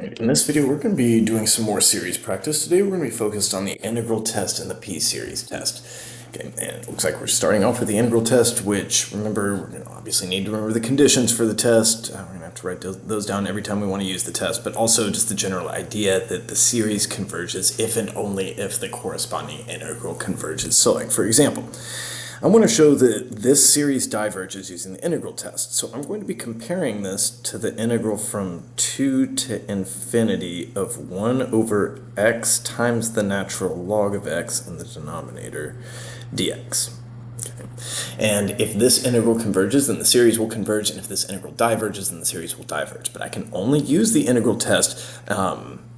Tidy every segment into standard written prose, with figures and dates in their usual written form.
Alright, in this video, we're going to be doing some more series practice. Today, we're going to be focused on the integral test and the p-series test. Okay, and it looks like we're starting off with the integral test, which, remember, we're going to obviously need to remember the conditions for the test. We're going to have to write those down every time we want to use the test, but also just the general idea that the series converges if and only if the corresponding integral converges. So, like, for example, I want to show that this series diverges using the integral test. So I'm going to be comparing this to the integral from 2 to infinity of 1 over x times the natural log of x in the denominator dx. Okay. And if this integral converges, then the series will converge, and if this integral diverges, then the series will diverge. But I can only use the integral test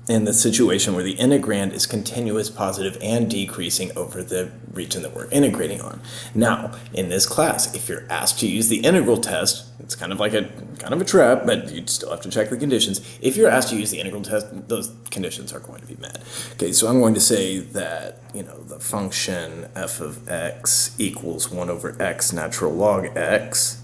in the situation where the integrand is continuous, positive, and decreasing over the region that we're integrating on. Now, in this class, if you're asked to use the integral test, it's kind of a trap, but you'd still have to check the conditions. If you're asked to use the integral test, those conditions are going to be met. Okay, so I'm going to say that, the function f of x equals 1 over x natural log x.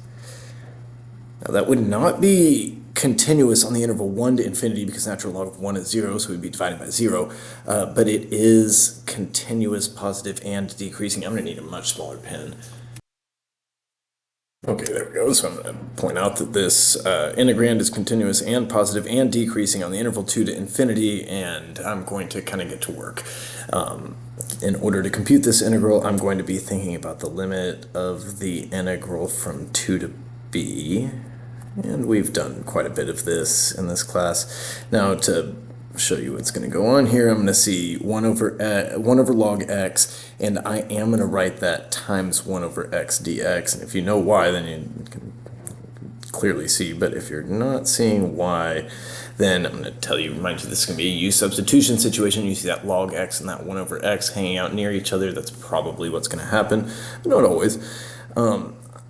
Now that would not be continuous on the interval 1 to infinity because natural log of 1 is 0, so we'd be dividing by 0, but it is continuous, positive, and decreasing. I'm going to need a much smaller pen. Okay, there we go. So I'm going to point out that this integrand is continuous and positive and decreasing on the interval 2 to infinity, and I'm going to kind of get to work. In order to compute this integral, I'm going to be thinking about the limit of the integral from 2 to b, and we've done quite a bit of this in this class. Now, to show you what's going to go on here, I'm going to see 1 over log x, and I am going to write that times 1 over x dx. And if you know y, then you can clearly see. But if you're not seeing y, then I'm going to remind you this is going to be a u substitution situation. You see that log x and that 1 over x hanging out near each other. That's probably what's going to happen, but not always.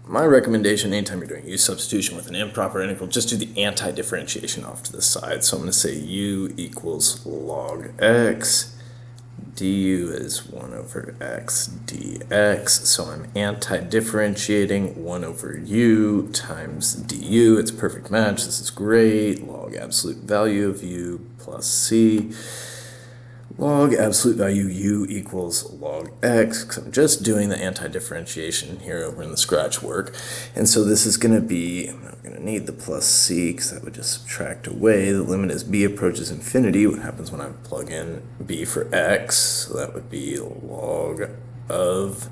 My recommendation, anytime you're doing u substitution with an improper integral, just do the anti-differentiation off to the side. So I'm going to say u equals log x, du is 1 over x dx. So I'm anti-differentiating 1 over u times du. It's a perfect match. This is great. Log absolute value of u plus c. Log absolute value u equals log x, because I'm just doing the anti-differentiation here over in the scratch work. And so this is going to be, I'm not going to need the plus c, because that would just subtract away. The limit as b approaches infinity. What happens when I plug in b for x? So that would be log of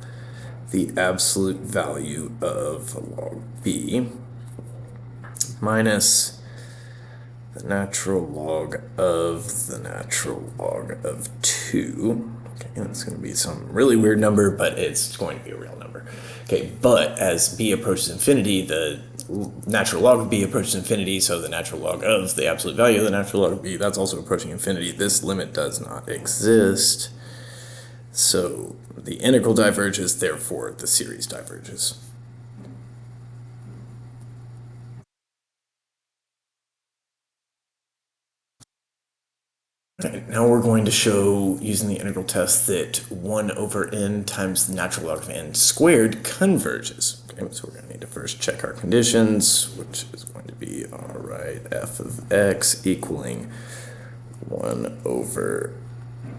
the absolute value of log b minus the natural log of the natural log of 2. Okay, that's going to be some really weird number, but it's going to be a real number. Okay, but as b approaches infinity, the natural log of b approaches infinity, so the natural log of the absolute value of the natural log of b, that's also approaching infinity. This limit does not exist. So the integral diverges, therefore the series diverges. Okay, now we're going to show, using the integral test, that 1 over n times the natural log of n squared converges. Okay, so we're going to need to first check our conditions, which is going to be, all right, f of x equaling 1 over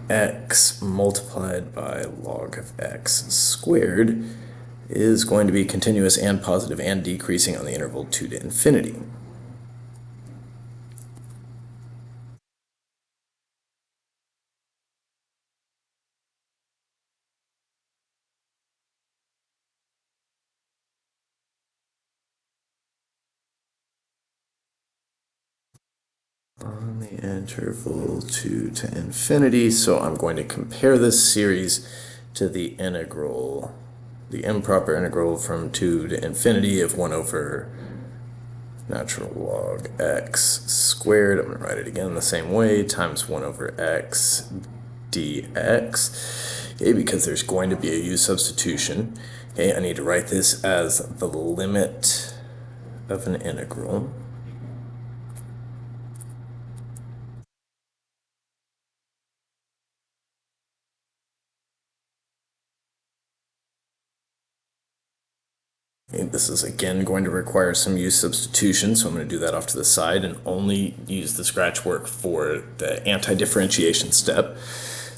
x multiplied by log of x squared is going to be continuous and positive and decreasing on the interval 2 to infinity. On the interval 2 to infinity, so I'm going to compare this series to the integral, the improper integral from 2 to infinity of 1 over natural log x squared. I'm going to write it again the same way, times 1 over x dx. Okay, because there's going to be a u substitution. Okay, I need to write this as the limit of an integral. This is again going to require some use substitution, so I'm going to do that off to the side and only use the scratch work for the anti-differentiation step.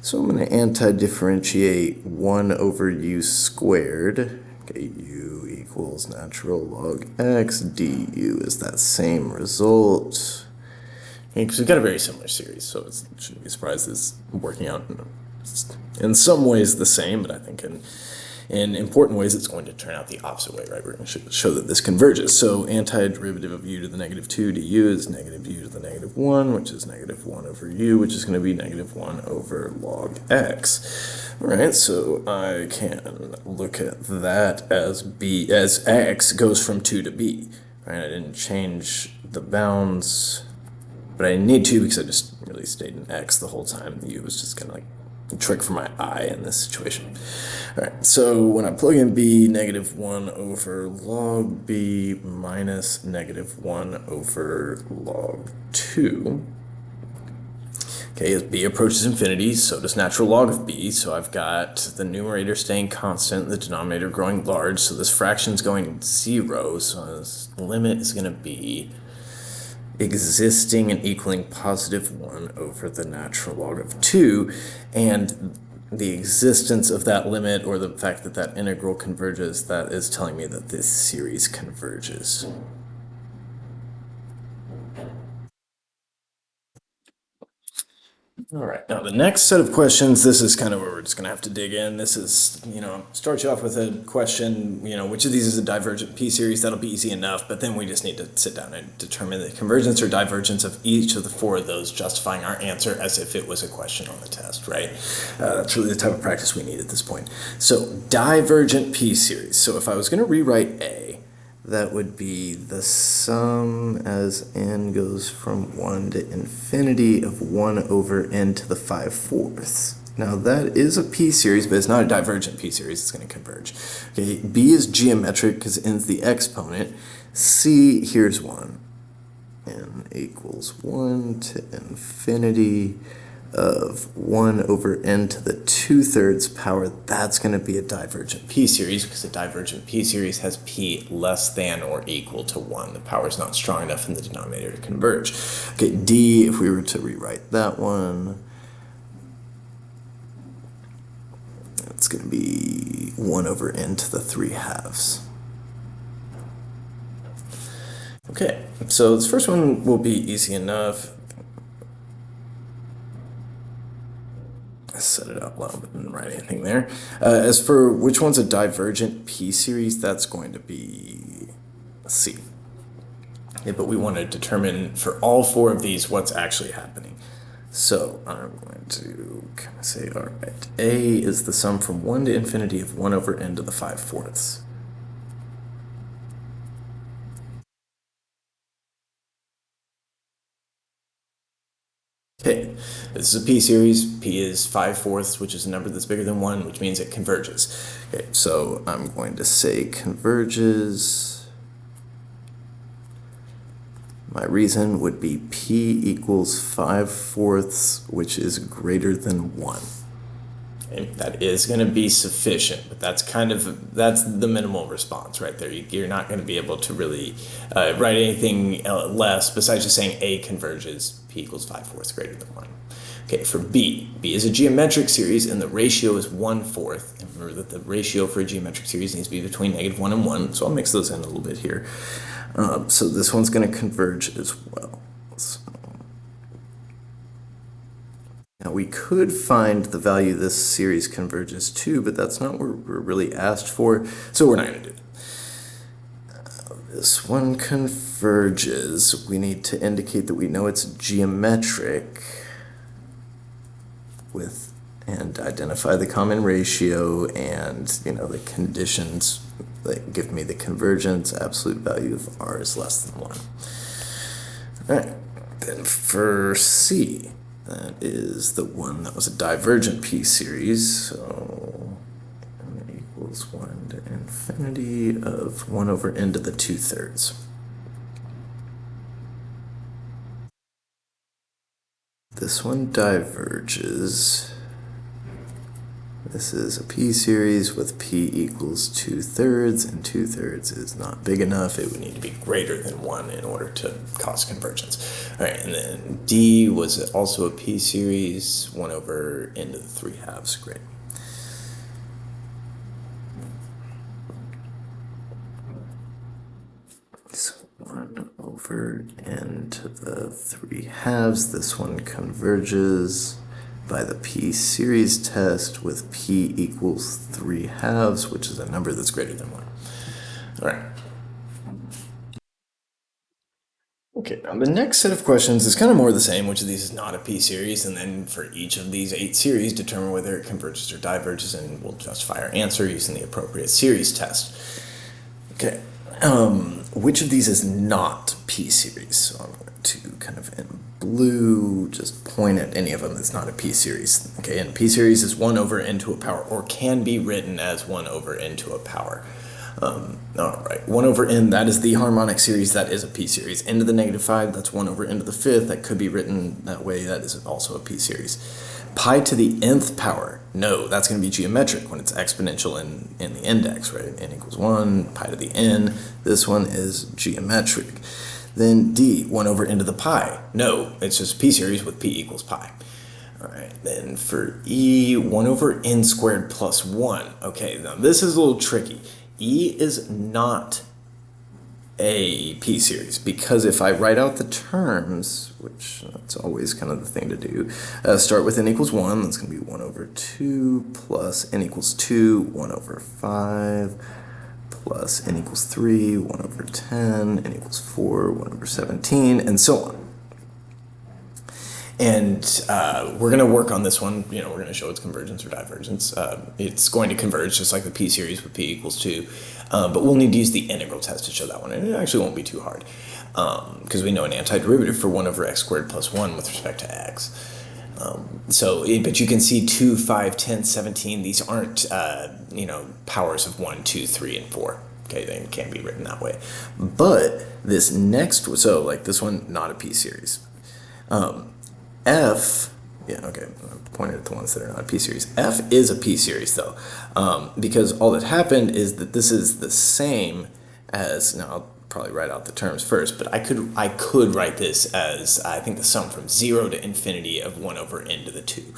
So I'm going to anti-differentiate 1 over u squared. Okay, u equals natural log x, du is that same result. Because we've got a very similar series, so it shouldn't be surprised it's working out in some ways the same, but I think in important ways it's going to turn out the opposite way, right? We're going to show that this converges. So antiderivative of u to the negative 2 du is negative u to the negative 1, which is negative 1 over u, which is going to be negative 1 over log x. All right, so I can look at that as x goes from 2 to b. Right? I didn't change the bounds, but I didn't need to because I just really stayed in x the whole time. U was just kind of like a trick for my eye in this situation. All right, so when I plug in b, negative 1 over log b minus negative 1 over log 2. Okay, as b approaches infinity, so does natural log of b. So I've got the numerator staying constant, the denominator growing large. So this fraction's going 0. So this limit is going to be existing and equaling positive 1 over the natural log of 2, and the existence of that limit, or the fact that that integral converges, that is telling me that this series converges. All right, now the next set of questions, this is kind of where we're just going to have to dig in. This is, start you off with a question, which of these is a divergent p-series? That'll be easy enough, but then we just need to sit down and determine the convergence or divergence of each of the 4 of those, justifying our answer as if it was a question on the test, right? That's really the type of practice we need at this point. So, divergent p-series. So if I was going to rewrite A, that would be the sum as n goes from 1 to infinity of 1 over n to the 5/4. Now that is a p-series, but it's not a divergent p-series. It's going to converge. Okay, b is geometric because n's the exponent. C, here's 1. N equals 1 to infinity of 1 over n to the 2/3 power. That's going to be a divergent p-series because a divergent p-series has p less than or equal to 1. The power is not strong enough in the denominator to converge. Okay, D, if we were to rewrite that one, it's going to be 1 over n to the 3/2. Okay, so this first one will be easy enough. I said it out loud, but didn't write anything there. As for which one's a divergent p-series, that's going to be C. Okay, but we want to determine for all 4 of these what's actually happening. So I'm going to kind of say, all right, A is the sum from 1 to infinity of 1 over n to the 5/4. Okay, this is a p-series. P is 5/4, which is a number that's bigger than 1, which means it converges. Okay, so I'm going to say converges. My reason would be p equals 5/4, which is greater than 1. And that is going to be sufficient, but that's the minimal response right there. You're not going to be able to really write anything less besides just saying A converges, p equals 5/4 greater than 1. Okay, for B is a geometric series and the ratio is 1/4. And remember that the ratio for a geometric series needs to be between -1 and 1, so I'll mix those in a little bit here. So this one's going to converge as well. Now we could find the value this series converges to, but that's not what we're really asked for, so we're not going to do that. This one converges. We need to indicate that we know it's geometric and identify the common ratio and the conditions that give me the convergence. Absolute value of r is less than 1. All right, then for C, that is the one that was a divergent p-series, so n equals 1 to infinity of 1 over n to the 2/3. This one diverges. This is a p-series with p equals 2/3, and 2/3 is not big enough. It would need to be greater than 1 in order to cause convergence. All right, and then D was also a p-series, 1 over n to the 3/2. Great. So 1 over n to the 3/2. This one converges by the p-series test with p equals 3/2, which is a number that's greater than 1. All right. Okay, now the next set of questions is kind of more the same. Which of these is not a p-series? And then for each of these 8 series, determine whether it converges or diverges, and we'll justify our answer using the appropriate series test. Okay, which of these is not p-series? So I'm going to kind of in blue just point at any of them that's not a p-series. Okay, and p-series is 1 over n to a power, or can be written as 1 over n to a power. All right, 1 over n, that is the harmonic series, that is a p-series. N to the -5, that's 1 over n to the 5th, that could be written that way, that is also a p-series. Pi to the nth power, no, that's going to be geometric when it's exponential in the index, right? N equals 1, pi to the n, this one is geometric. Then D, 1 over n to the pi, no, it's just p-series with p equals pi. All right, then for E, 1 over n squared plus 1. Okay, now this is a little tricky. E is not a p-series, because if I write out the terms, which that's always kind of the thing to do, start with n equals 1, that's going to be 1 over 2 plus n equals 2, 1 over 5, plus n equals 3, 1 over 10, n equals 4, 1 over 17, and so on. And we're going to work on this one. We're going to show its convergence or divergence. It's going to converge just like the p-series with p equals 2. But we'll need to use the integral test to show that one. And it actually won't be too hard, because we know an antiderivative for 1 over x squared plus 1 with respect to x. But you can see 2, 5, 10, 17. These aren't, powers of 1, 2, 3, and 4. Okay, they can't be written that way. But this next, so like this one, not a p-series. F, I'm pointing at the ones that are not a p-series. F is a p-series though, because all that happened is that this is the same as, now I'll probably write out the terms first, but I could write this as, I think, the sum from 0 to infinity of 1 over n to the 2.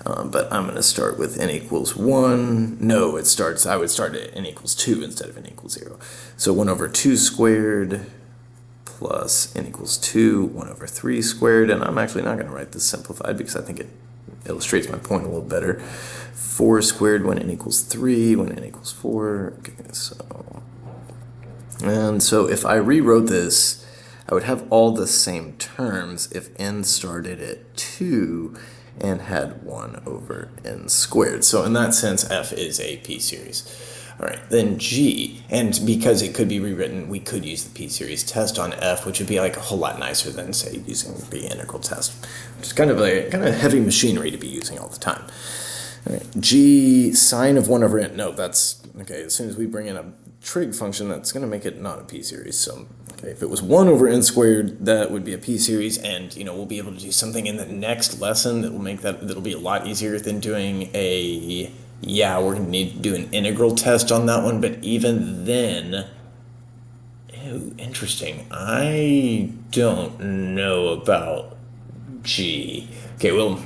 But I'm going to start with n equals 1. No, I would start at n equals 2 instead of n equals 0. So 1 over 2 squared plus n equals 2, 1 over 3 squared, and I'm actually not going to write this simplified because I think it illustrates my point a little better. 4 squared when n equals 3, when n equals 4. Okay, so if I rewrote this, I would have all the same terms if n started at 2 and had 1 over n squared. So in that sense, F is a p-series. All right, then G, and because it could be rewritten, we could use the p-series test on F, which would be like a whole lot nicer than, say, using the integral test, which is kind of heavy machinery to be using all the time. All right, G, sine of 1 over n, no, that's, okay, as soon as we bring in a trig function, that's going to make it not a p-series. So, okay, if it was 1 over n squared, that would be a p-series, and, we'll be able to do something in the next lesson that will make that'll be a lot easier than doing a... Yeah, we're going to need to do an integral test on that one, but even then, interesting. I don't know about G. Okay, we'll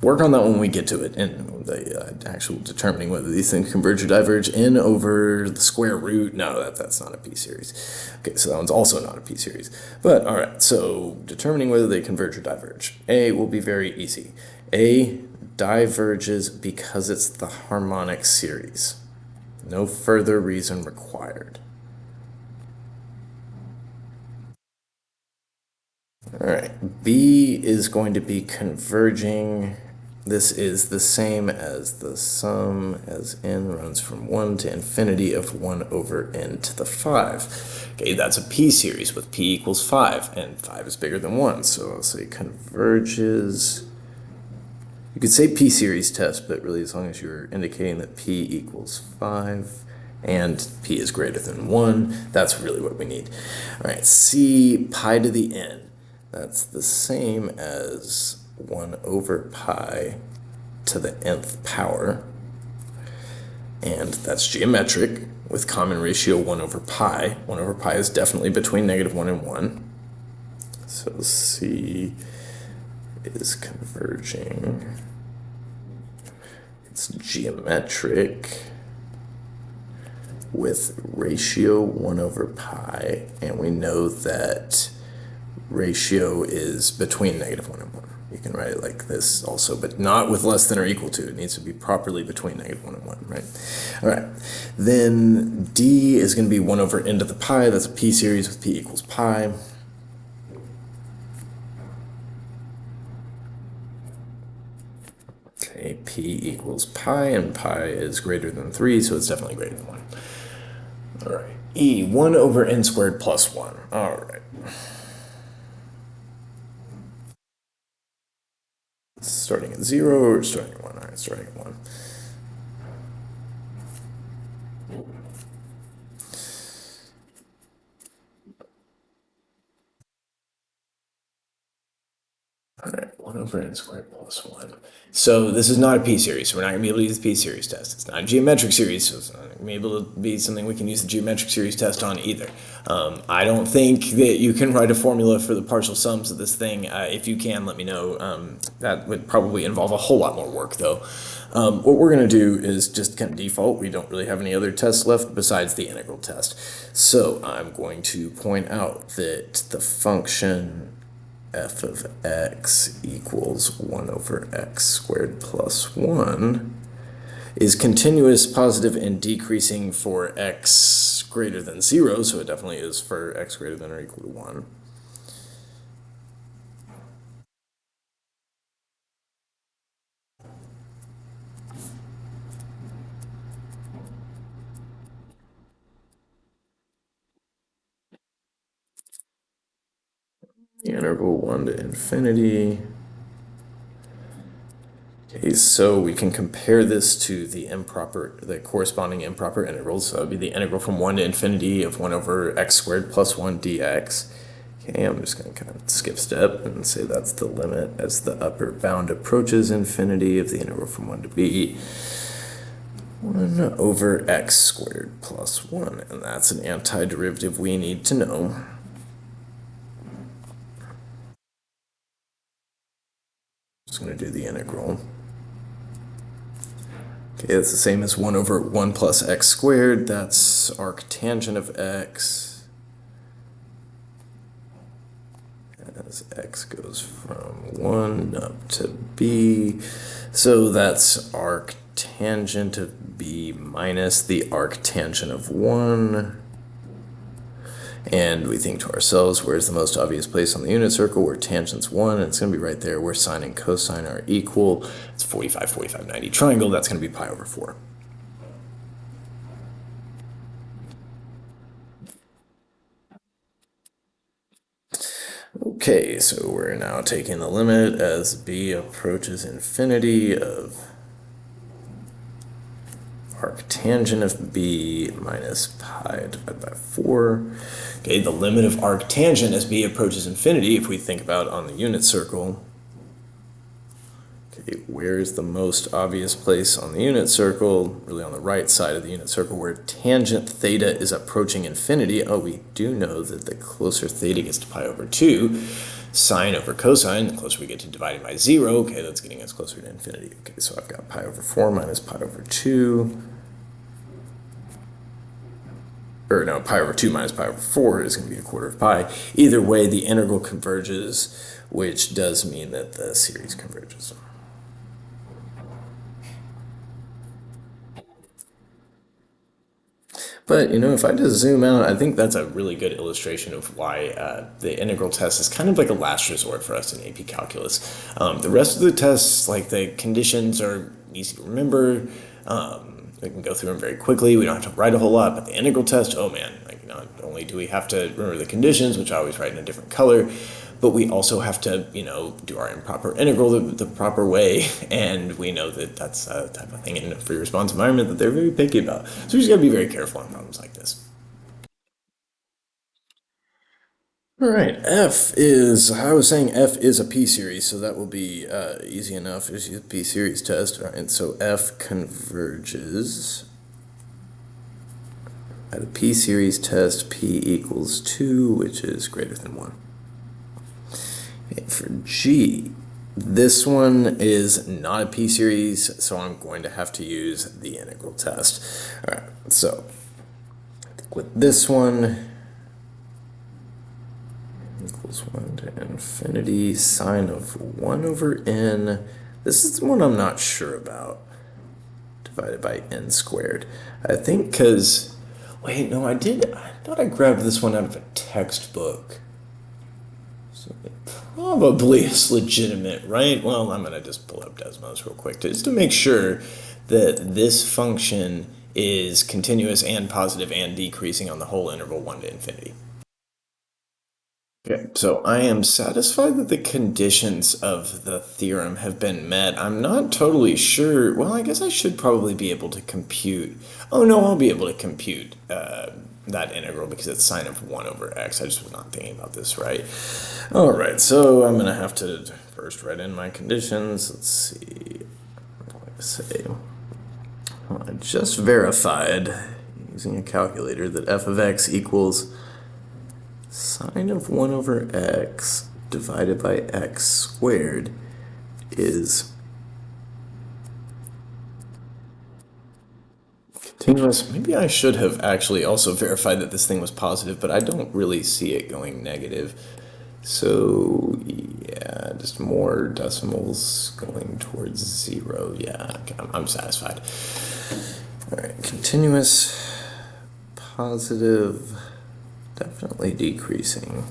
work on that when we get to it, and the actual determining whether these things converge or diverge. N over the square root, no, that's not a p-series. Okay, so that one's also not a p-series. But, all right, so determining whether they converge or diverge. A will be very easy. A diverges because it's the harmonic series. No further reason required. All right, B is going to be converging. This is the same as the sum as n runs from 1 to infinity of 1 over n to the 5. Okay, that's a p-series with p equals 5, and 5 is bigger than 1, so I'll say converges. You could say p-series test, but really as long as you're indicating that p equals 5 and p is greater than 1, that's really what we need. All right, C, pi to the n. That's the same as 1 over pi to the nth power, and that's geometric with common ratio 1 over pi. 1 over pi is definitely between -1 and 1. So C is converging. It's geometric with ratio 1 over pi, and we know that ratio is between -1 and 1. You can write it like this also, but not with less than or equal to. It needs to be properly between -1 and 1, right? All right. Then D is going to be 1 over n to the pi. That's a p series with p equals pi. Okay, p equals pi, and pi is greater than 3, so it's definitely greater than 1. All right. E, 1 over n squared plus 1. All right. Starting at 0 or starting at 1? All right, starting at 1. All right, 1 over n squared plus 1. So this is not a p-series, so we're not going to be able to use the p-series test. It's not a geometric series, so it's not going to be able to be something we can use the geometric series test on either. I don't think that you can write a formula for the partial sums of this thing. If you can, let me know. That would probably involve a whole lot more work, though. What we're going to do is just kind of default. We don't really have any other tests left besides the integral test. So I'm going to point out that the function f of x equals 1 over x squared plus 1 is continuous, positive, and decreasing for x greater than 0, so it definitely is for x greater than or equal to 1. The interval 1 to infinity. Okay, so we can compare this to the corresponding improper integrals. So that would be the integral from 1 to infinity of 1 over x squared plus 1 dx. Okay, I'm just going to kind of skip step and say that's the limit as the upper bound approaches infinity of the integral from 1 to b. 1 over x squared plus 1, and that's an antiderivative we need to know. Just going to do the integral. Okay, it's the same as 1 over 1 plus x squared. That's arctangent of x. As x goes from 1 up to b. So that's arctangent of b minus the arctangent of 1. And we think to ourselves, where's the most obvious place on the unit circle where tangent's 1? And it's going to be right there where sine and cosine are equal. It's 45, 45, 90 triangle. That's going to be pi over 4. Okay, so we're now taking the limit as b approaches infinity of arctangent of b minus pi divided by 4. Okay, the limit of arctangent as b approaches infinity, if we think about on the unit circle. Okay, where is the most obvious place on the unit circle? Really on the right side of the unit circle where tangent theta is approaching infinity. Oh, we do know that the closer theta gets to pi over 2, sine over cosine, the closer we get to dividing by 0, okay, that's getting us closer to infinity. Okay, so I've got pi over 4 minus pi over 2. Or no, pi over 2 minus pi over 4 is going to be 1/4 of pi. Either way, the integral converges, which does mean that the series converges. But, you know, if I just zoom out, I think that's a really good illustration of why the integral test is kind of like a last resort for us in AP Calculus. The rest of the tests, like the conditions, are easy to remember. We can go through them very quickly. We don't have to write a whole lot. But the integral test, oh man, like not only do we have to remember the conditions, which I always write in a different color, but we also have to, you know, do our improper integral the proper way, and we know that that's a type of thing in a free response environment that they're very picky about. So we just got to be very careful on problems like this. All right, I was saying F is a p-series, so that will be easy enough. It's a p-series test. All right, so F converges at a p-series test, p equals 2, which is greater than 1. Okay, for G, this one is not a p-series, so I'm going to have to use the integral test. All right, so with this one, equals 1 to infinity, sine of 1 over n. This is the one I'm not sure about. Divided by n squared. I think because, wait, no, I thought I grabbed this one out of a textbook. So it probably is legitimate, right? Well, I'm going to just pull up Desmos real quick just to make sure that this function is continuous and positive and decreasing on the whole interval 1 to infinity. Okay, so I am satisfied that the conditions of the theorem have been met. I'm not totally sure. Well, I guess I should probably be able to compute. Oh no, I'll be able to compute that integral because it's sine of 1 over x. I just was not thinking about this right. All right, so I'm going to have to first write in my conditions. Let's see. Let's say I just verified using a calculator that f of x equals sine of 1 over x divided by x squared is continuous. Maybe I should have actually also verified that this thing was positive, but I don't really see it going negative. So yeah, just more decimals going towards 0. Yeah, I'm satisfied. All right, continuous, positive, definitely decreasing.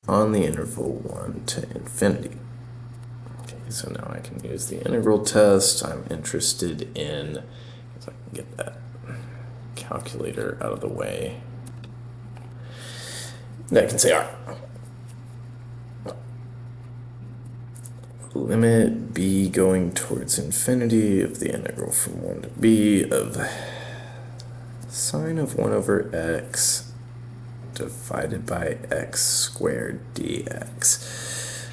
On the interval 1 to infinity. Okay, so now I can use the integral test. I'm interested in, if I can get that calculator out of the way. Then I can say, all right, limit b going towards infinity of the integral from 1 to b of sine of 1 over x divided by x squared dx.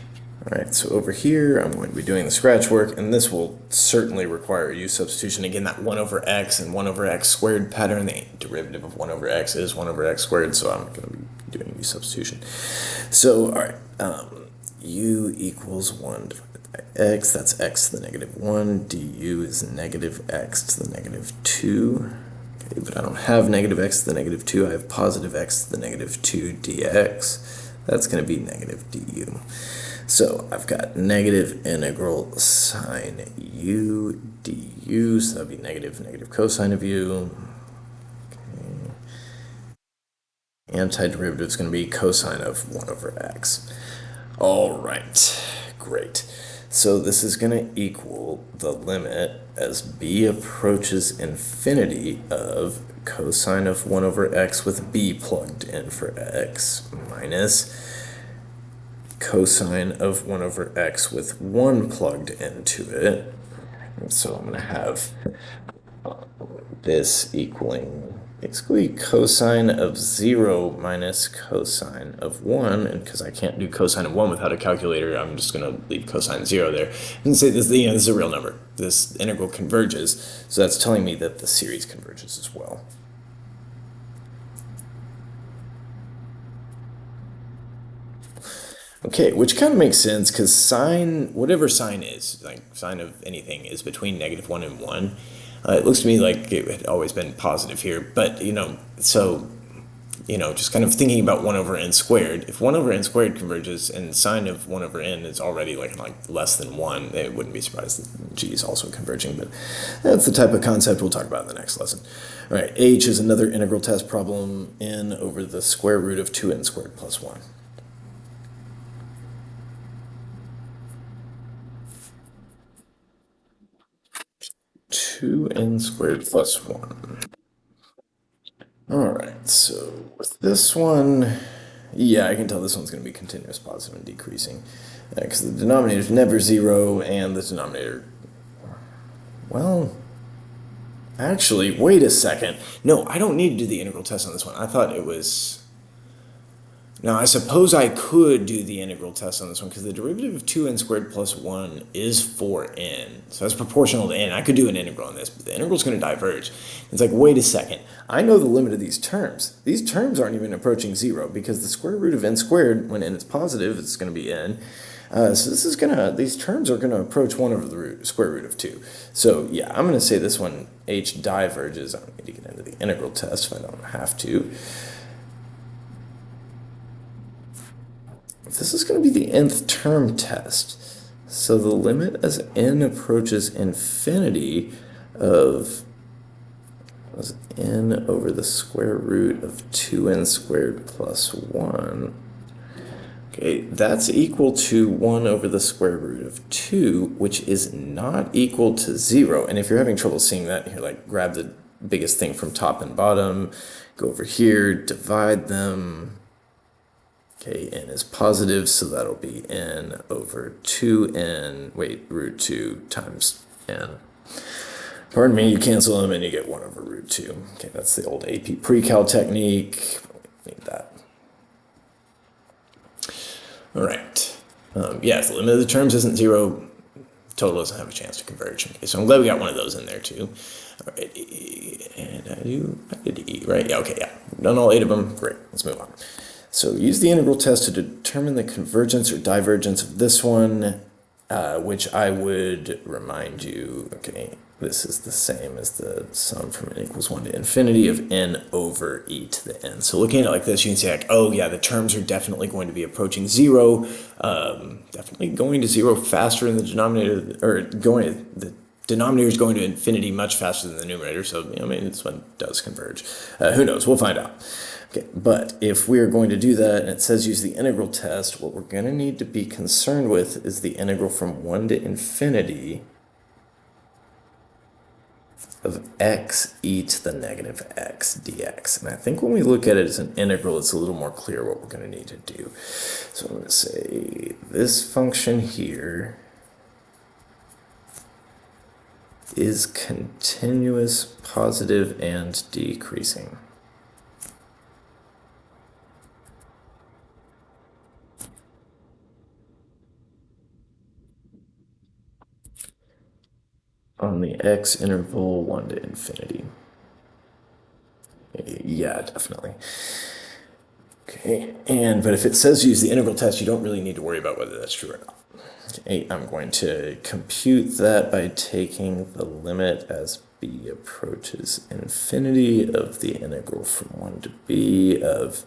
All right, so over here, I'm going to be doing the scratch work, and this will certainly require u substitution. Again, that 1 over x and 1 over x squared pattern, the derivative of 1 over x is 1 over x squared, so I'm going to be doing u substitution. So, all right, u equals 1 divided by x, that's x to the negative 1, du is negative x to the negative 2. Okay, but I don't have negative x to the negative 2, I have positive x to the negative 2 dx. That's going to be negative du. So I've got negative integral sine u du, so that would be negative cosine of u. Okay. Antiderivative is going to be cosine of 1 over x. All right, great. So this is going to equal the limit as b approaches infinity of cosine of 1 over x with b plugged in for x minus cosine of 1 over x with 1 plugged into it. And so I'm going to have this equaling basically cosine of 0 minus cosine of 1, and because I can't do cosine of 1 without a calculator, I'm just going to leave cosine 0 there. And say this, this is a real number. This integral converges, so that's telling me that the series converges as well. Okay, which kind of makes sense because sine, whatever sine is, like sine of anything is between negative 1 and 1. It looks to me like it had always been positive here, but so just kind of thinking about 1 over n squared. If 1 over n squared converges and sine of 1 over n is already like less than 1, it wouldn't be surprised that g is also converging, but that's the type of concept we'll talk about in the next lesson. All right, h is another integral test problem, n over the square root of 2n squared plus 1. 2n squared plus 1. Alright, so with this one, yeah, I can tell this one's going to be continuous, positive, and decreasing. Because the denominator is never 0, and the denominator, well, Actually, wait a second. No, I don't need to do the integral test on this one. I thought it was... Now, I suppose I could do the integral test on this one because the derivative of 2n squared plus 1 is 4n. So that's proportional to n. I could do an integral on this, but the integral is going to diverge. It's like, wait a second. I know the limit of these terms. These terms aren't even approaching 0 because the square root of n squared, when n is positive, it's going to be n. So these terms are going to approach 1 over the square root of 2. So yeah, I'm going to say this one, h diverges. I don't need to get into the integral test if I don't have to. This is going to be the nth term test. So the limit as n approaches infinity of n over the square root of 2n squared plus 1. Okay, that's equal to 1 over the square root of 2, which is not equal to 0. And if you're having trouble seeing that, here, like, grab the biggest thing from top and bottom, go over here, divide them. Okay, n is positive, so that'll be n over 2n, root 2 times n. Pardon me, you cancel them and you get 1 over root 2. Okay, that's the old AP pre-cal technique. Need that. All right. Yeah, if the limit of the terms isn't 0, total doesn't have a chance to converge. Okay, so I'm glad we got one of those in there too. All right, and I did E, right? Yeah, okay, yeah. Done all 8 of them. Great, let's move on. So use the integral test to determine the convergence or divergence of this one, which I would remind you, okay, this is the same as the sum from n equals 1 to infinity of n over e to the n. So looking at it like this, you can say, like, oh yeah, the terms are definitely going to be approaching 0, definitely going to 0 faster in the denominator, or the denominator is going to infinity much faster than the numerator, so, I mean, this one does converge. Who knows? We'll find out. Okay, but if we're going to do that, and it says use the integral test, what we're going to need to be concerned with is the integral from 1 to infinity of x e to the negative x dx. And I think when we look at it as an integral, it's a little more clear what we're going to need to do. So I'm going to say this function here is continuous, positive, and decreasing. On the x interval 1 to infinity. Yeah, definitely. Okay, but if it says use the integral test, you don't really need to worry about whether that's true or not. Okay, I'm going to compute that by taking the limit as b approaches infinity of the integral from 1 to b of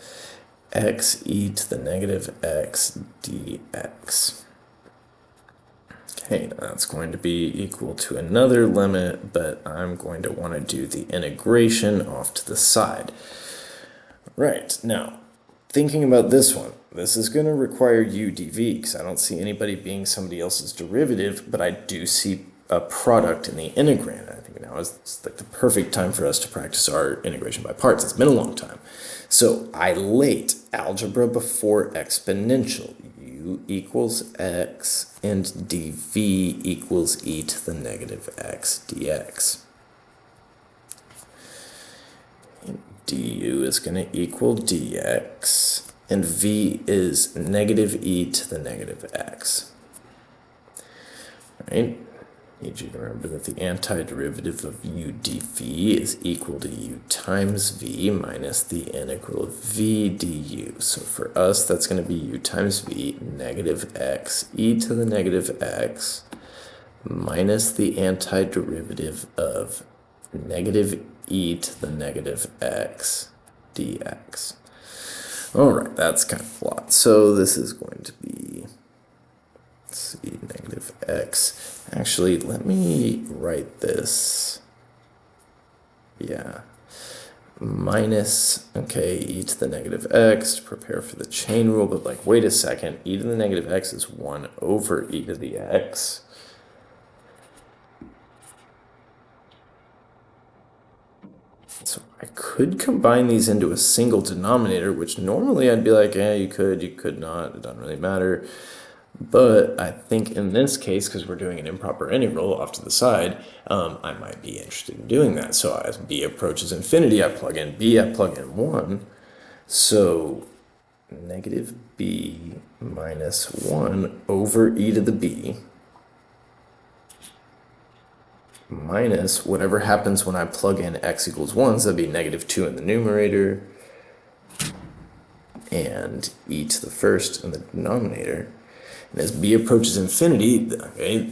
x e to the negative x dx. Okay, that's going to be equal to another limit, but I'm going to want to do the integration off to the side. Right, now, thinking about this one, this is going to require u dv, because I don't see anybody being somebody else's derivative, but I do see a product in the integrand. I think now is like the perfect time for us to practice our integration by parts. It's been a long time. So I late algebra before exponential. U equals x and dv equals e to the negative x dx. And du is going to equal dx, and v is negative e to the negative x. All right? Need you to remember that the antiderivative of u dv is equal to u times v minus the integral of v du. So for us, that's going to be u times v negative x e to the negative x minus the antiderivative of negative e to the negative x dx. All right, that's kind of a lot. So this is going to be, let's see, negative x. Actually, let me write this. Yeah. Minus, okay, e to the negative x to prepare for the chain rule, but like, wait a second, e to the negative x is 1 over e to the x. So I could combine these into a single denominator, which normally I'd be like, you could not, it doesn't really matter. But I think in this case, because we're doing an improper integral off to the side, I might be interested in doing that. So as b approaches infinity, I plug in b, I plug in 1. So negative b minus 1 over e to the b minus whatever happens when I plug in x equals 1, so that'd be negative 2 in the numerator and e to the first in the denominator. And as b approaches infinity, okay,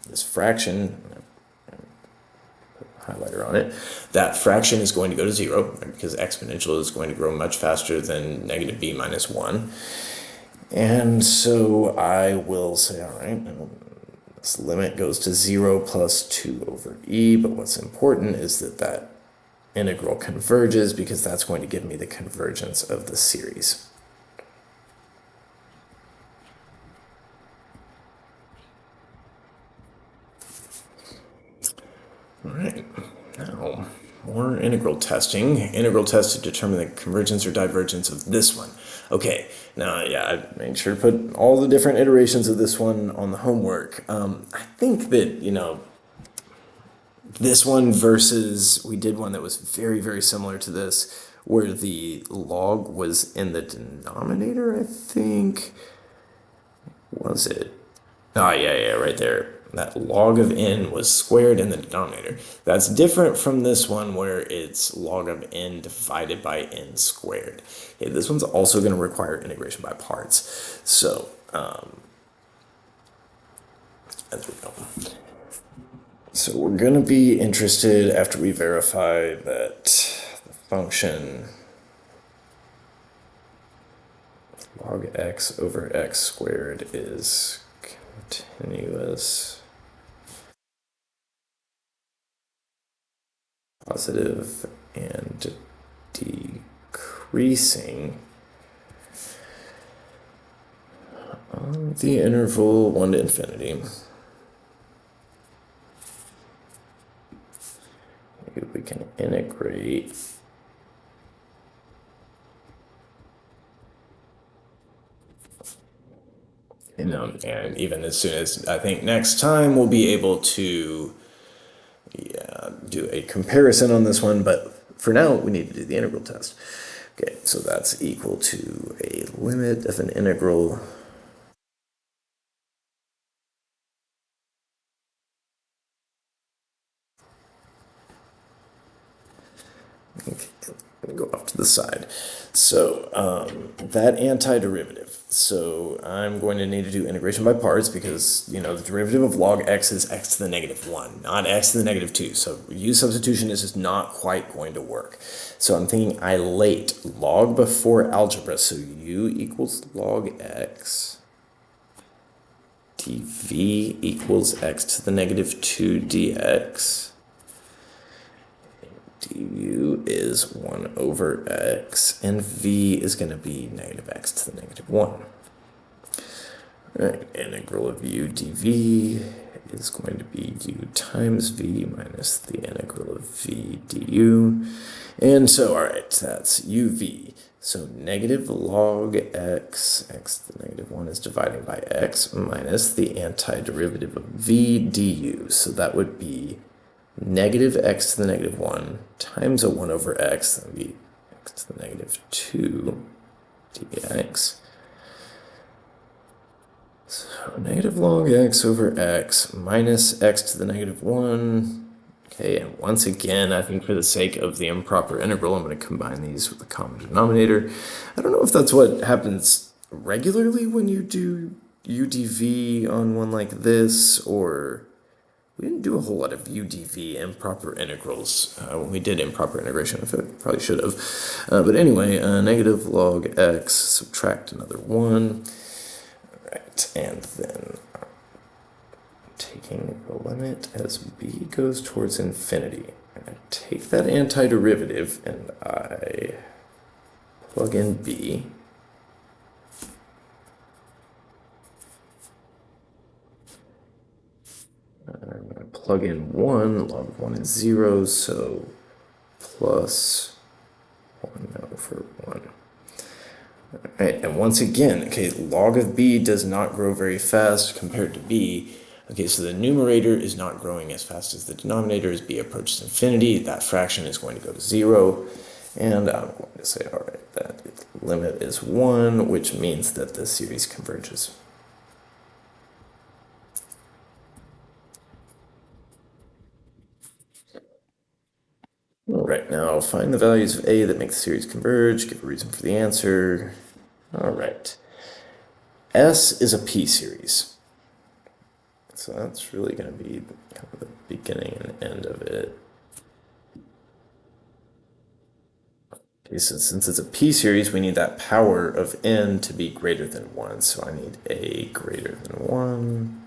this fraction, highlighter on it, that fraction is going to go to 0, right, because exponential is going to grow much faster than negative b minus 1. And so I will say, all right, this limit goes to 0 plus 2 over e, but what's important is that that integral converges, because that's going to give me the convergence of the series. All right, now more integral testing. Integral test to determine the convergence or divergence of this one. Okay, now, yeah, I made sure to put all the different iterations of this one on the homework. I think that, this one versus, we did one that was very, very similar to this, where the log was in the denominator, I think. Was it? Oh, yeah, right there. That log of n was squared in the denominator. That's different from this one where it's log of n divided by n squared. Okay, this one's also going to require integration by parts. So, there we go. So we're going to be interested, after we verify that the function log x over x squared is continuous, positive, and decreasing on the interval 1 to infinity. We can integrate and even as soon as, I think next time we'll be able to do a comparison on this one, but for now we need to do the integral test. Okay, so that's equal to a limit of an integral go off to the side. So that antiderivative. So I'm going to need to do integration by parts because, the derivative of log x is x to the negative 1, not x to the negative 2. So u substitution is just not quite going to work. So I'm thinking ilate log before algebra. So u equals log x dv equals x to the negative 2 dx. du is 1 over x, and v is going to be negative x to the negative 1. All right, integral of u dv is going to be u times v minus the integral of v du. And so, all right, that's uv. So negative log x, x to the negative 1 is dividing by x minus the antiderivative of v du. So that would be negative x to the negative 1 times a 1 over x, that would be x to the negative 2 dx. So negative log x over x minus x to the negative 1. Okay, and once again, I think for the sake of the improper integral, I'm going to combine these with the common denominator. I don't know if that's what happens regularly when you do udv on one like this, or we didn't do a whole lot of udv improper integrals when we did improper integration. I probably should have. But anyway, negative log x, subtract another 1. Right, and then taking the limit as b goes towards infinity. I take that antiderivative and I plug in b. I'm going to plug in 1, log of 1 is 0, so plus 1 over 1. Right, and once again, okay, log of b does not grow very fast compared to b. Okay, so the numerator is not growing as fast as the denominator. As b approaches infinity, that fraction is going to go to 0. And I'm going to say, all right, that limit is 1, which means that the series converges. All right, now find the values of a that make the series converge, give a reason for the answer. All right. S is a p-series. So that's really going to be kind of the beginning and end of it. Okay, so since it's a p-series, we need that power of n to be greater than 1. So I need a greater than 1.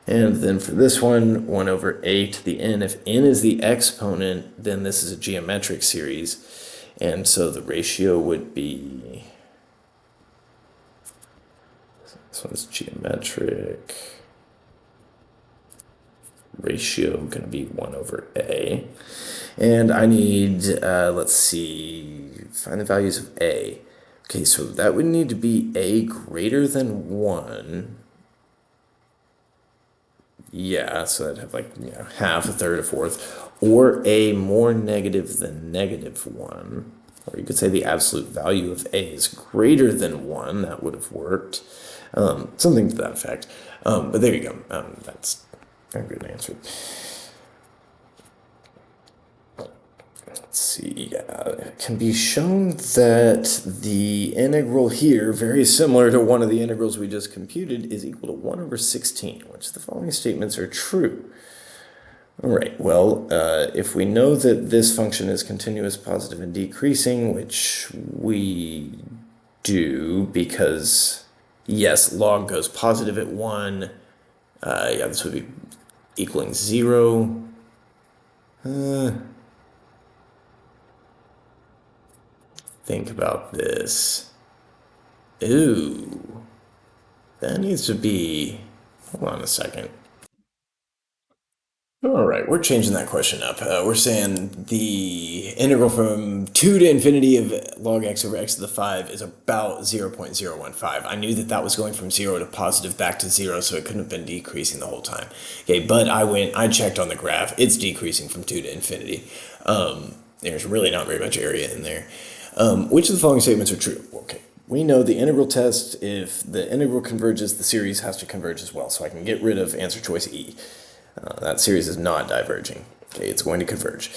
And then for this one, 1 over a to the n. If n is the exponent, then this is a geometric series. And so the ratio would be... This one's geometric. Ratio going to be 1 over a. And I need, let's see, find the values of a. Okay, so that would need to be a greater than 1. Yeah, so that'd have like, you know, half, a third, a fourth. Or a more negative than negative 1. Or you could say the absolute value of a is greater than 1. That would have worked. Something to that effect. But there you go. That's a good answer. Let's see, it can be shown that the integral here, very similar to one of the integrals we just computed, is equal to 1 over 16, which the following statements are true. All right, well, if we know that this function is continuous, positive, and decreasing, which we do because, yes, log goes positive at 1, yeah, this would be equaling 0. Think about this. Ooh, that needs to be, hold on a second. All right, we're changing that question up. We're saying the integral from 2 to infinity of log x over x to the 5 is about 0.015. I knew that that was going from 0 to positive back to 0, so it couldn't have been decreasing the whole time. Okay, but I checked on the graph. It's decreasing from 2 to infinity. There's really not very much area in there. Which of the following statements are true? Okay, we know the integral test, if the integral converges, the series has to converge as well. So I can get rid of answer choice E. That series is not diverging. Okay, it's going to converge.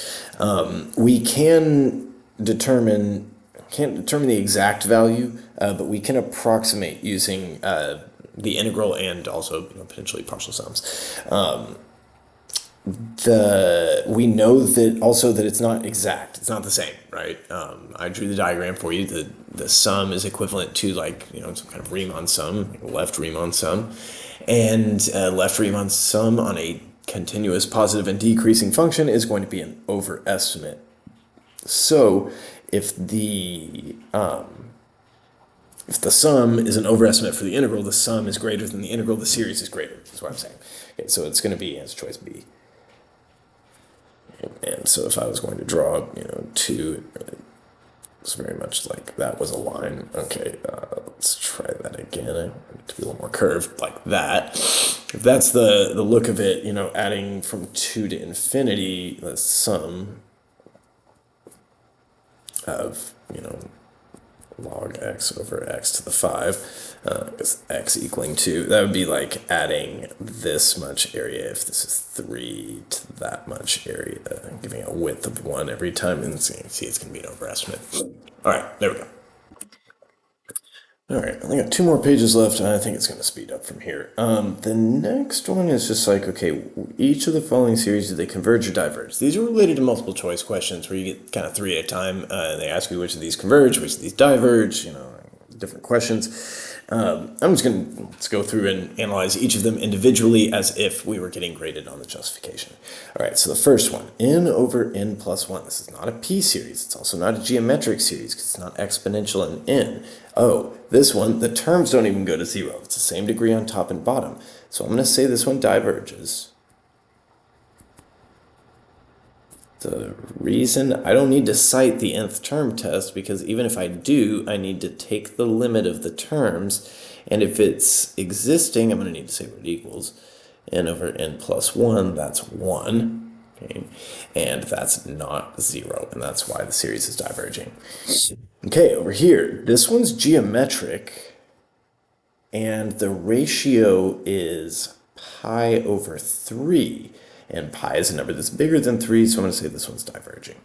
We can't determine the exact value, but we can approximate using the integral and also, you know, potentially partial sums. We know that also that it's not exact. It's not the same, right? I drew the diagram for you. The sum is equivalent to, like, you know, some kind of Riemann sum, left Riemann sum, and left Riemann sum on a continuous positive and decreasing function is going to be an overestimate. So if the sum is an overestimate for the integral, the sum is greater than the integral, the series is greater. That's what I'm saying. Okay, so it's going to be answer choice B. And so if I was going to draw, you know, 2, it's very much like that was a line. Okay, let's try that again. I want it to be a little more curved, like that. If that's the look of it, you know, adding from 2 to infinity, the sum of, you know, log x over x to the 5, because x equaling 2, that would be like adding this much area if this is 3 to that much area, giving a width of 1 every time, and see it's going to be an overestimate. All right, there we go. All right, I got 2 more pages left, and I think it's going to speed up from here. The next one is just like, okay, each of the following series, do they converge or diverge? These are related to multiple choice questions where you get kind of 3 at a time, and they ask you which of these converge, which of these diverge, you know, different questions. I'm just going to let's go through and analyze each of them individually as if we were getting graded on the justification. All right, so the first one, n over n plus 1. This is not a p-series. It's also not a geometric series because it's not exponential in n. Oh, this one, the terms don't even go to 0. It's the same degree on top and bottom. So I'm going to say this one diverges. The reason I don't need to cite the nth term test, because even if I do, I need to take the limit of the terms, and if it's existing, I'm going to need to say what it equals. N over n plus 1, that's 1, okay? And that's not 0, and that's why the series is diverging. Okay, over here, this one's geometric, and the ratio is pi over 3. And pi is a number that's bigger than 3, so I'm going to say this one's diverging.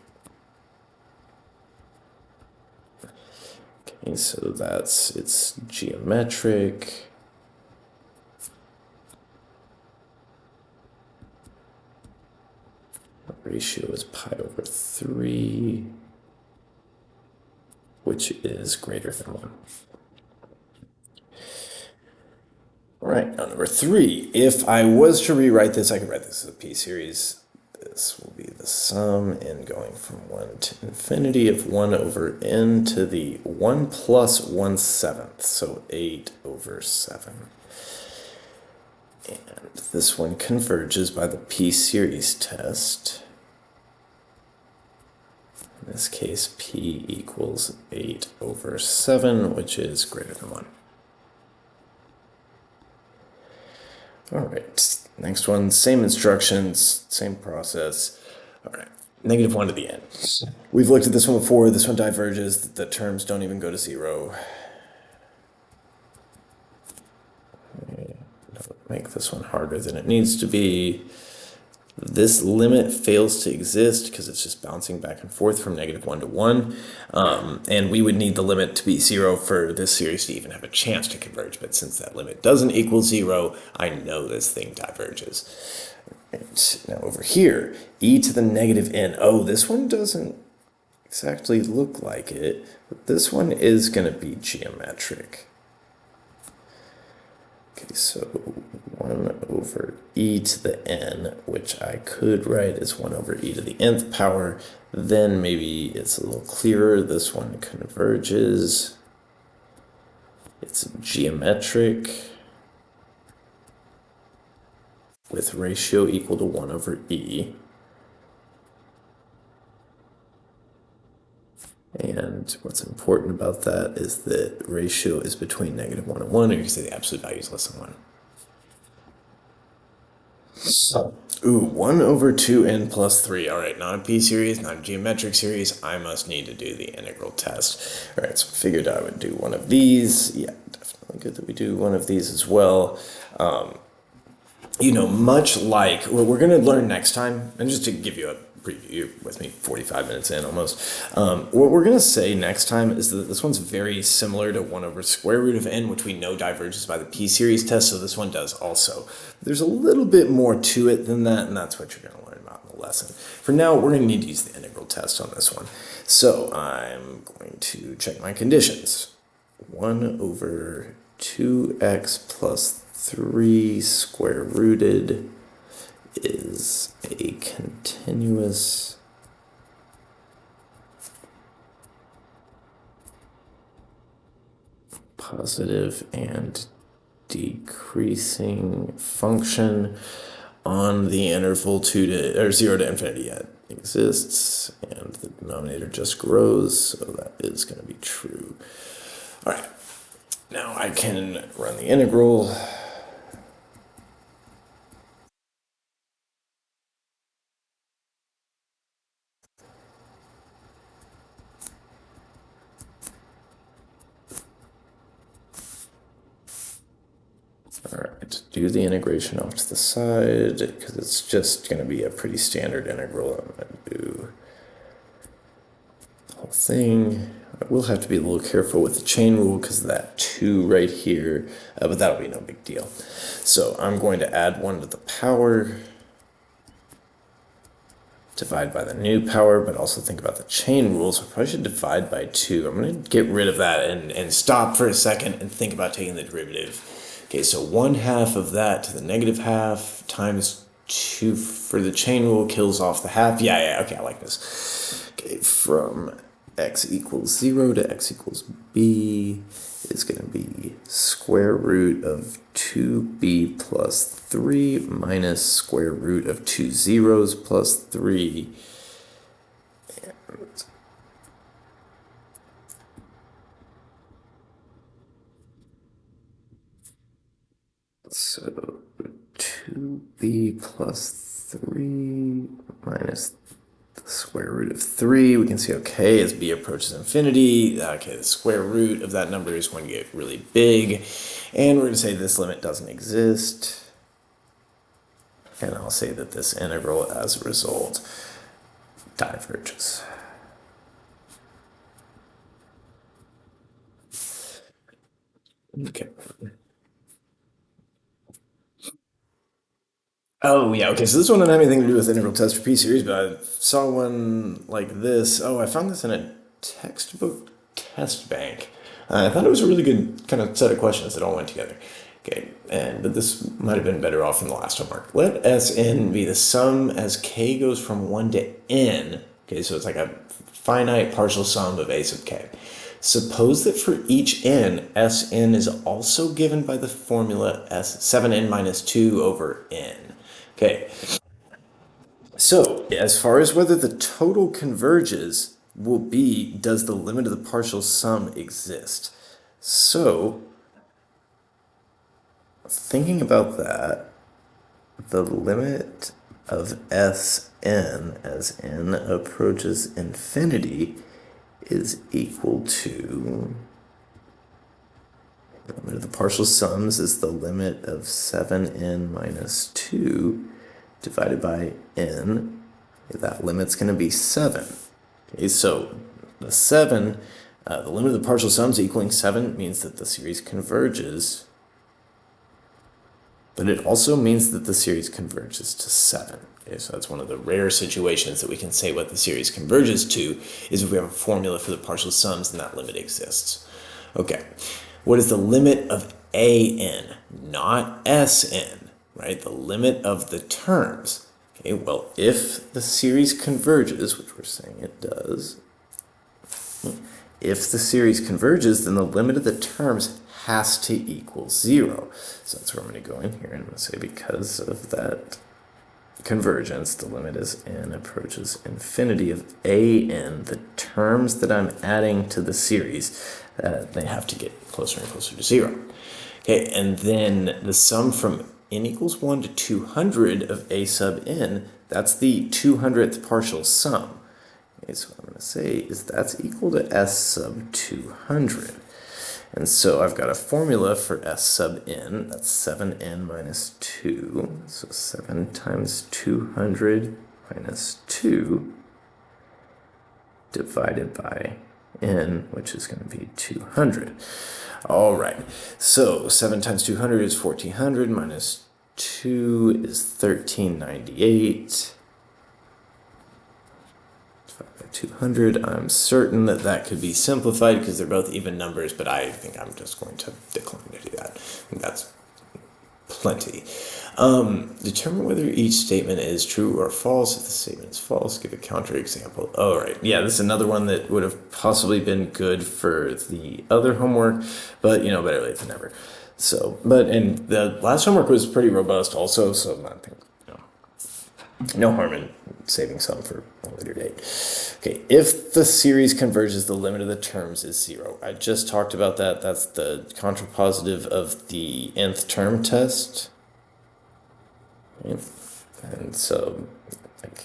Okay, so it's geometric. The ratio is pi over 3, which is greater than 1. All right, now number 3. If I was to rewrite this, I could write this as a p-series. This will be the sum n going from 1 to infinity of 1 over n to the 1 plus 1/7, so 8 over 7. And this one converges by the p-series test. In this case, p equals 8 over 7, which is greater than 1. All right, next one, same instructions, same process. All right, -1 to the n. We've looked at this one before. This one diverges. The terms don't even go to 0. Make this one harder than it needs to be. This limit fails to exist because it's just bouncing back and forth from -1 to 1. And we would need the limit to be 0 for this series to even have a chance to converge. But since that limit doesn't equal 0, I know this thing diverges. Right. Now over here, e to the -n. Oh, this one doesn't exactly look like it, but this one is going to be geometric. Okay, so 1 over e to the n, which I could write as 1 over e to the nth power. Then maybe it's a little clearer. This one converges. It's geometric with ratio equal to 1 over e. And what's important about that is that ratio is between -1 and 1, or you can say the absolute value is less than 1. Ooh, 1 over 2n plus 3. All right, not a p-series, not a geometric series. I must need to do the integral test. All right, so I figured I would do one of these. Yeah, definitely good that we do one of these as well. You know, much like what we're going to learn next time, and just to give you a preview, you're with me 45 minutes in almost. What we're going to say next time is that this one's very similar to 1 over square root of n, which we know diverges by the p-series test, so this one does also. There's a little bit more to it than that, and that's what you're going to learn about in the lesson. For now, we're going to need to use the integral test on this one. So I'm going to check my conditions. 1 over 2x plus 3 square rooted is a continuous positive and decreasing function on the interval 0 to infinity. It exists, and the denominator just grows, so that is going to be true. All right, now I can run the integral. All right, do the integration off to the side, because it's just going to be a pretty standard integral. I'm going to do the whole thing. I will have to be a little careful with the chain rule because of that 2 right here, but that'll be no big deal. So I'm going to add 1 to the power, divide by the new power, but also think about the chain rule, so I probably should divide by 2. I'm going to get rid of that and stop for a second and think about taking the derivative. Okay, so 1/2 of that to the -1/2 times 2 for the chain rule kills off the half. Yeah, okay, I like this. Okay, from x equals 0 to x equals b is going to be square root of 2b plus 3 minus square root of 2 zeros plus 3. So 2b plus 3 minus the square root of 3. We can see, okay, as b approaches infinity, okay, the square root of that number is going to get really big. And we're going to say this limit doesn't exist. And I'll say that this integral, as a result, diverges. Okay. Oh, yeah, okay, so this one didn't have anything to do with integral test for p-series, but I saw one like this. Oh, I found this in a textbook test bank. I thought it was a really good kind of set of questions that all went together. Okay, but this might have been better off from the last homework. Let Sn be the sum as k goes from 1 to n. Okay, so it's like a finite partial sum of a sub k. Suppose that for each n, Sn is also given by the formula S7n minus 2 over n. Okay, so as far as whether the total converges will be, does the limit of the partial sum exist? So, thinking about that, the limit of Sn as n approaches infinity is equal to, the limit of the partial sums is the limit of 7n minus 2 divided by n. That limit's going to be 7. Okay, so the 7, the limit of the partial sums equaling 7 means that the series converges, but it also means that the series converges to 7. Okay, so that's one of the rare situations that we can say what the series converges to is if we have a formula for the partial sums and that limit exists. Okay, what is the limit of an, not Sn, right? The limit of the terms. Okay, well, if the series converges, which we're saying it does, if the series converges, then the limit of the terms has to equal 0. So that's where I'm going to go in here and I'm going to say because of that convergence, the limit as n approaches infinity of an, the terms that I'm adding to the series, they have to get closer and closer to 0. Okay, and then the sum from n equals 1 to 200 of a sub n, that's the 200th partial sum. Okay, so what I'm going to say is that's equal to s sub 200. And so I've got a formula for s sub n, that's 7n minus 2. So 7 times 200 minus 2 divided by n, which is going to be 200. All right, so 7 times 200 is 1400 minus 2 is 1398. 200. I'm certain that that could be simplified because they're both even numbers, but I think I'm just going to decline to do that. I think that's plenty. Determine whether each statement is true or false. If the statement is false, give a counterexample. All right, yeah, this is another one that would have possibly been good for the other homework, but you know, better late than never. So, and the last homework was pretty robust also, so I think, no harm in saving some for a later date. Okay, if the series converges, the limit of the terms is 0. I just talked about that. That's the contrapositive of the nth term test. Okay. And so,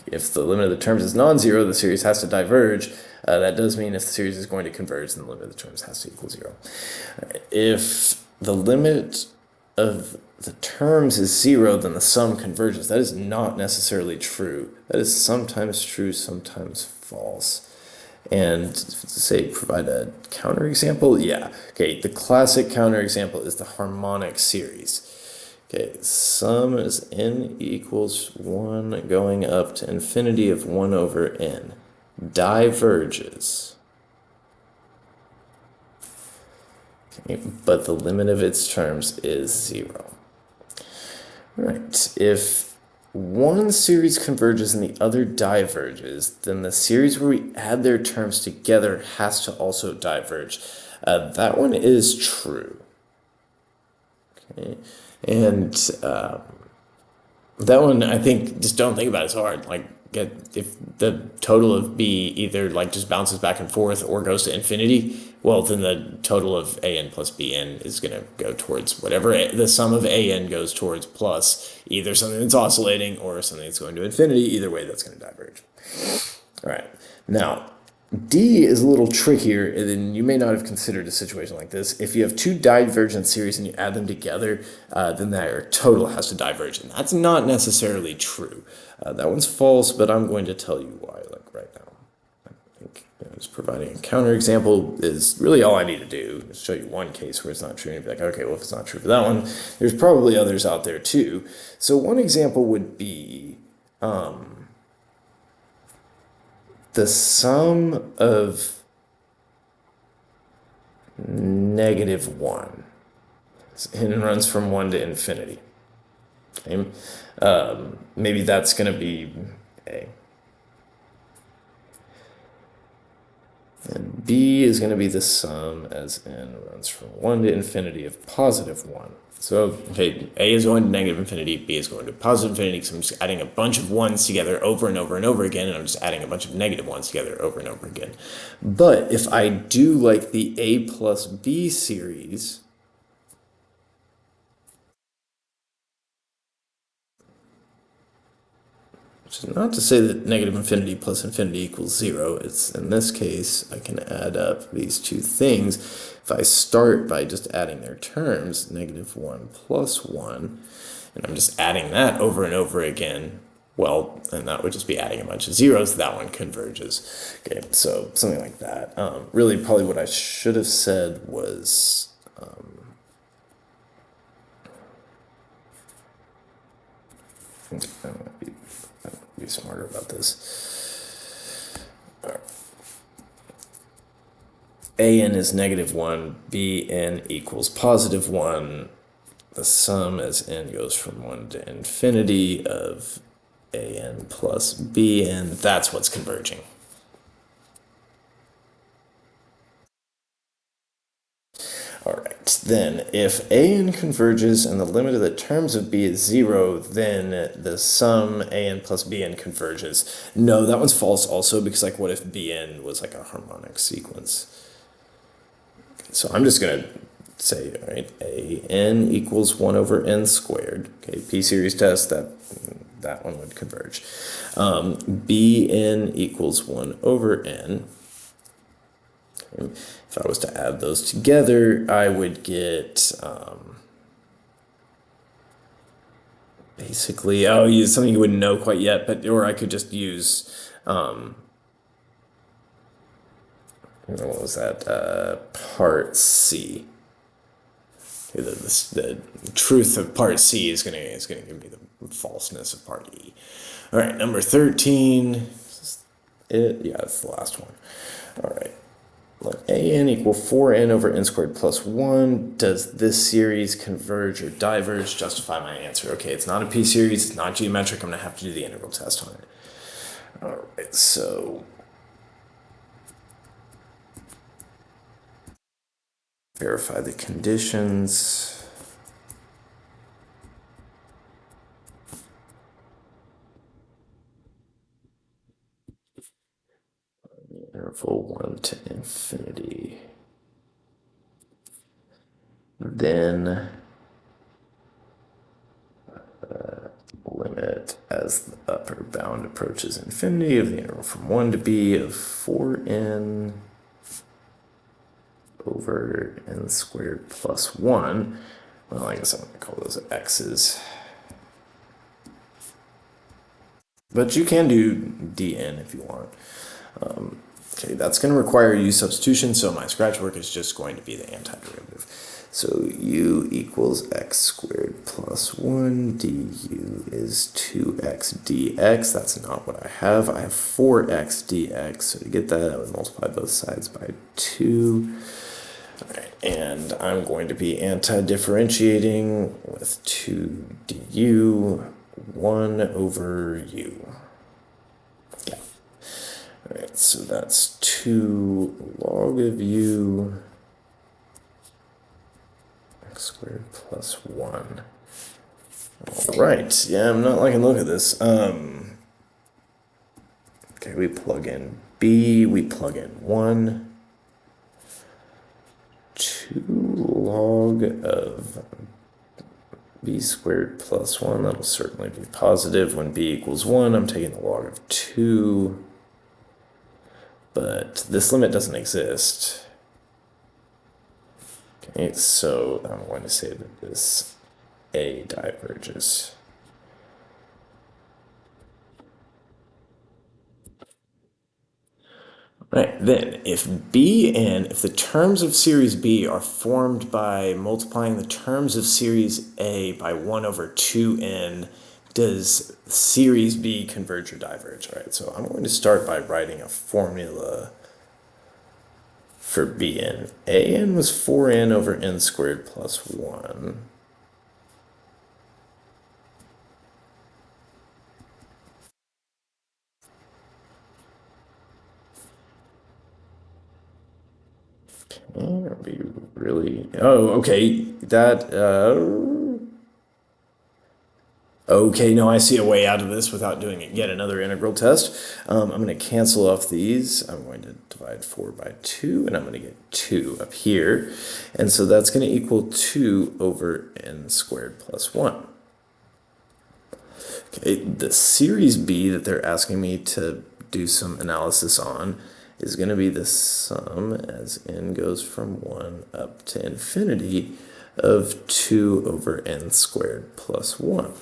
if the limit of the terms is non-zero, the series has to diverge. That does mean if the series is going to converge, then the limit of the terms has to equal 0. If the limit of the terms is 0, then the sum converges. That is not necessarily true. That is sometimes true, sometimes false. And say provide a counterexample. Yeah. Okay. The classic counterexample is the harmonic series. Okay. Sum is n equals 1 going up to infinity of 1 over n. Diverges. Okay, but the limit of its terms is 0. Right, if one series converges and the other diverges, then the series where we add their terms together has to also diverge. That one is true. Okay, and that one, I think, just don't think about it so hard. Like, if the total of b either like just bounces back and forth or goes to infinity, well, then the total of an plus bn is going to go towards whatever the sum of an goes towards, plus either something that's oscillating or something that's going to infinity. Either way, that's going to diverge. All right. Now, D is a little trickier, and then you may not have considered a situation like this. If you have two divergent series and you add them together, then their total has to diverge, and that's not necessarily true. That one's false, but I'm going to tell you why, like right now. I think just providing a counterexample is really all I need to do. Is show you one case where it's not true, and you'd be like, okay, well, if it's not true for that one, there's probably others out there too. So one example would be the sum of -1 and runs from 1 to infinity. Okay? Maybe that's going to be A. And B is going to be the sum as n runs from 1 to infinity of +1. So, okay, A is going to negative infinity, B is going to positive infinity, because I'm just adding a bunch of ones together over and over and over again, and I'm just adding a bunch of negative ones together over and over again. But if I do like the A plus B series, which is not to say that negative infinity plus infinity equals 0. It's, in this case, I can add up these two things. If I start by just adding their terms, -1 plus 1, and I'm just adding that over and over again, well, and that would just be adding a bunch of zeros, that one converges. Okay, so something like that. Really, probably what I should have said was be smarter about this. An is -1, bn equals +1. The sum as n goes from 1 to infinity of an plus bn, that's what's converging. All right, then if an converges and the limit of the terms of b is 0, then the sum an plus bn converges. No, that one's false also, because like what if bn was like a harmonic sequence? So I'm just going to say, all right, an equals 1 over n squared. Okay, p-series test, that one would converge. Bn equals 1 over n. Okay. If I was to add those together, I would get basically, I'll use something you wouldn't know quite yet, but or I could just use what was that? Part C. The truth of part C is gonna give me the falseness of part E. All right, number 13. Yeah, it's the last one. All right. Let an equal 4n over n squared plus 1. Does this series converge or diverge? Justify my answer. Okay, it's not a p-series, it's not geometric. I'm going to have to do the integral test on it. All right, so verify the conditions. Interval 1 to infinity. Then limit as the upper bound approaches infinity of the interval from 1 to b of 4n over n squared plus 1. Well, I guess I'm going to call those x's. But you can do dn if you want. Okay, that's going to require u substitution, so my scratch work is just going to be the antiderivative. So u equals x squared plus 1, du is 2x dx. That's not what I have. I have 4x dx. So to get that, I would multiply both sides by 2. All right, and I'm going to be anti-differentiating with 2 du, 1 over u. Yeah. All right, so that's 2 log of u x squared plus 1. All right, yeah, I'm not liking the look at this. Okay, we plug in b, we plug in 1, 2 log of b squared plus 1. That'll certainly be positive. When b equals 1, I'm taking the log of 2. But this limit doesn't exist. Okay, so I'm going to say that this a diverges. Right, then if if the terms of series B are formed by multiplying the terms of series A by 1 over 2n, does series B converge or diverge? All right, so I'm going to start by writing a formula for Bn. An was 4n over n squared plus 1. Are we really? Oh, okay. Okay, no, I see a way out of this without doing yet another integral test. I'm going to cancel off these. I'm going to divide 4 by 2, and I'm going to get 2 up here. And so that's going to equal 2 over n squared plus 1. Okay, the series B that they're asking me to do some analysis on is going to be the sum as n goes from 1 up to infinity of 2 over n squared plus 1.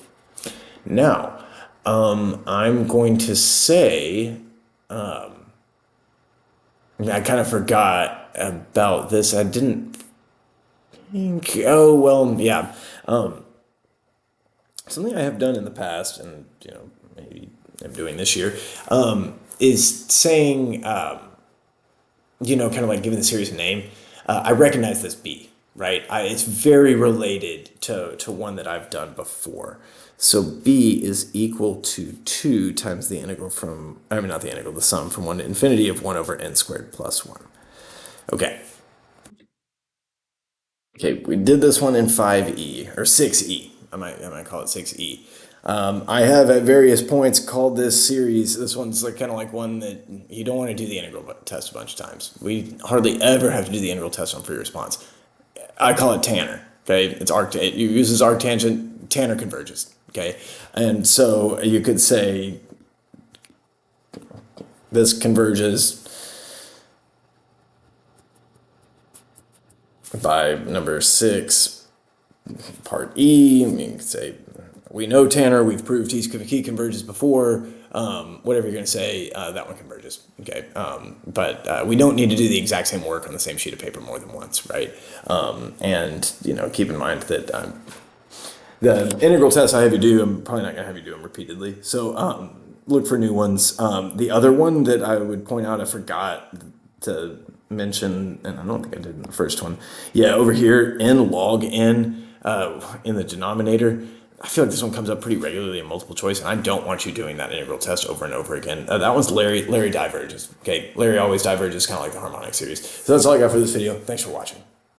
Now, I'm going to say, I kind of forgot about this. I didn't think, oh, well, yeah. Something I have done in the past, and, maybe I'm doing this year, is saying, kind of like giving the series a name. I recognize this B, right? It's very related to one that I've done before. So B is equal to 2 times the integral the sum from 1 to infinity of 1 over n squared plus 1. Okay. Okay, we did this one in 5e, or 6e. I might call it 6e. I have at various points called this series, this one's kind of like one that you don't want to do the integral test a bunch of times. We hardly ever have to do the integral test on free response. I call it Tanner, okay? It uses arctangent, Tanner converges, okay? And so you could say this converges by number 6, part E. You can say, we know Tanner, we've proved he converges before, whatever you're going to say, that one converges, okay? But we don't need to do the exact same work on the same sheet of paper more than once, right? And, keep in mind that the integral tests I have you do, I'm probably not going to have you do them repeatedly. So look for new ones. The other one that I would point out, I forgot to mention, and I don't think I did in the first one. Yeah, over here, n log n in the denominator. I feel like this one comes up pretty regularly in multiple choice, and I don't want you doing that integral test over and over again. That one's Larry diverges. Okay, Larry always diverges, kind of like the harmonic series. So that's all I got for this video. Thanks for watching.